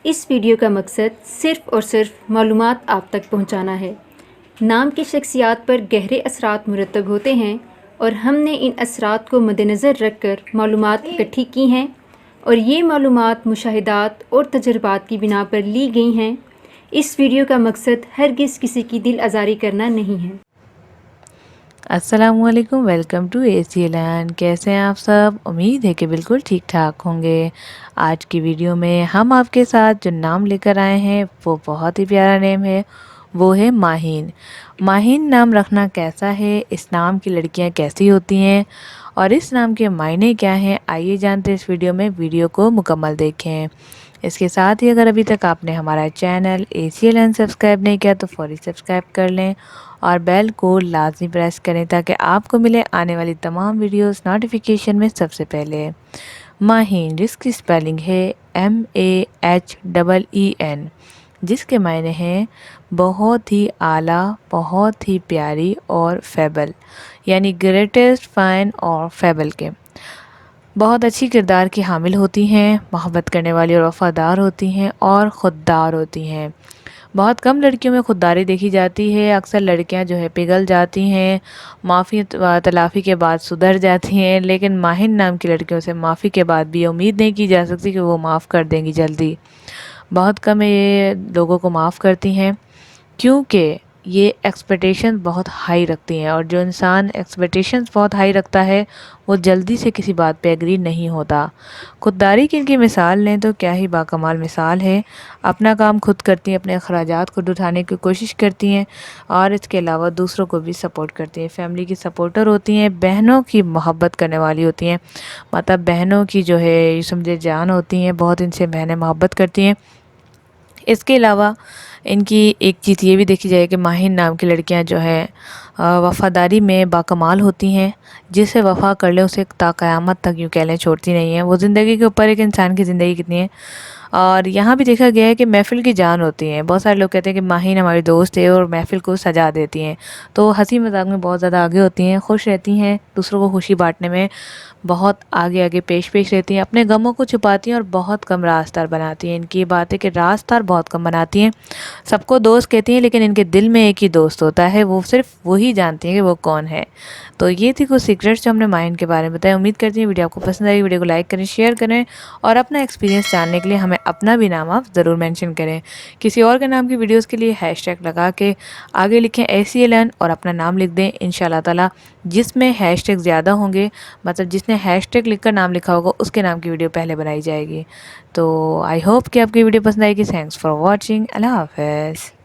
اس video کا مقصد صرف اور صرف معلومات آپ تک پہنچانا ہے۔ نام کی شخصیات پر گہرے اثرات مرتب ہوتے ہیں اور ہم نے ان اثرات کو مد نظر رکھ کر معلومات اکٹھی کی ہیں اور یہ معلومات مشاہدات اور تجربات کی بنا پر لی گئی ہیں۔ اس ویڈیو کا مقصد ہرگز کسی کی دل آزاری کرنا نہیں ہے۔ السلام علیکم، ویلکم ٹو ACLN۔ کیسے ہیں آپ سب؟ امید ہے کہ بالکل ٹھیک ٹھاک ہوں گے۔ آج کی ویڈیو میں ہم آپ کے ساتھ جو نام لے کر آئے ہیں وہ بہت ہی پیارا نیم ہے، وہ ہے ماہین۔ ماہین نام رکھنا کیسا ہے، اس نام کی لڑکیاں کیسی ہوتی ہیں اور اس نام کے معنی کیا ہیں، آئیے جانتے اس ویڈیو میں۔ ویڈیو کو مکمل دیکھیں۔ اس کے ساتھ ہی اگر ابھی تک آپ نے ہمارا چینل ACLN سبسکرائب نہیں کیا تو فوری سبسکرائب کر لیں اور بیل کو لازمی پریس کریں تاکہ آپ کو ملے آنے والی تمام ویڈیوز نوٹیفیکیشن میں سب سے پہلے۔ ماہین جس کی سپیلنگ ہے MAHEEN، جس کے معنی ہیں بہت ہی اعلیٰ، بہت ہی پیاری اور فیبل، یعنی گریٹسٹ، فائن اور فیبل کے۔ بہت اچھی کردار کی حامل ہوتی ہیں، محبت کرنے والی اور وفادار ہوتی ہیں اور خوددار ہوتی ہیں۔ بہت کم لڑکیوں میں خودداری دیکھی جاتی ہے، اکثر لڑکیاں جو ہے پگھل جاتی ہیں، معافی تلافی کے بعد سدھر جاتی ہیں، لیکن ماہین نام کی لڑکیوں سے معافی کے بعد بھی امید نہیں کی جا سکتی کہ وہ معاف کر دیں گی جلدی۔ بہت کم یہ لوگوں کو معاف کرتی ہیں کیونکہ یہ ایکسپیکٹیشنز بہت ہائی رکھتی ہیں، اور جو انسان ایکسپیکٹیشنز بہت ہائی رکھتا ہے وہ جلدی سے کسی بات پہ ایگری نہیں ہوتا۔ خودداری کی ان کی مثال لیں تو کیا ہی باکمال مثال ہے۔ اپنا کام خود کرتی ہیں، اپنے اخراجات خود اٹھانے کی کوشش کرتی ہیں اور اس کے علاوہ دوسروں کو بھی سپورٹ کرتی ہیں، فیملی کی سپورٹر ہوتی ہیں، بہنوں کی محبت کرنے والی ہوتی ہیں، مطلب بہنوں کی جو ہے یہ سمجھے جان ہوتی ہیں، بہت ان سے بہنیں محبت کرتی ہیں۔ اس کے علاوہ ان کی ایک چیز یہ بھی دیکھی جائے کہ ماہین نام کی لڑکیاں جو ہیں وفاداری میں باکمال ہوتی ہیں، جسے وفا کر لے اسے تا قیامت تک یوں کہہ لیں چھوڑتی نہیں ہیں۔ وہ زندگی کے اوپر ایک انسان کی زندگی کتنی ہے، اور یہاں بھی دیکھا گیا ہے کہ محفل کی جان ہوتی ہیں۔ بہت سارے لوگ کہتے ہیں کہ ماہین ہماری دوست ہے اور محفل کو سجا دیتی ہیں، تو ہنسی مذاق میں بہت زیادہ آگے ہوتی ہیں، خوش رہتی ہیں، دوسروں کو خوشی بانٹنے میں بہت آگے پیش رہتی ہیں، اپنے غموں کو چھپاتی ہیں اور بہت کم رازدار بناتی ہیں۔ ان کی بات ہے کہ رازدار بہت کم بناتی ہیں، سب کو دوست کہتی ہیں، لیکن ان کے دل میں ایک ہی دوست ہوتا ہے، وہ صرف وہی جانتی ہیں کہ وہ کون ہے۔ تو یہ تھی کچھ سیکریٹس جو ہم نے ماہین کے بارے میں بتایا۔ امید کرتی ہیں ویڈیو آپ کو پسند آئی، ویڈیو کو لائک کریں، شیئر کریں اور اپنا ایکسپیرینس جاننے کے لیے ہمیں اپنا بھی نام آپ ضرور مینشن کریں۔ کسی اور کے نام کی ویڈیوز کے لیے ہیش ٹیگ لگا کے آگے لکھیں ACLN اور اپنا نام لکھ دیں، انشاءاللہ تعالی جس میں ہیش ٹیگ زیادہ ہوں گے، مطلب جس نے ہیش ٹیگ لکھ کر نام لکھا ہوگا اس کے نام کی ویڈیو پہلے بنائی جائے گی۔ تو آئی ہوپ کہ آپ کی ویڈیو پسند آئے گی۔ Thanks for watching. اللہ حافظ۔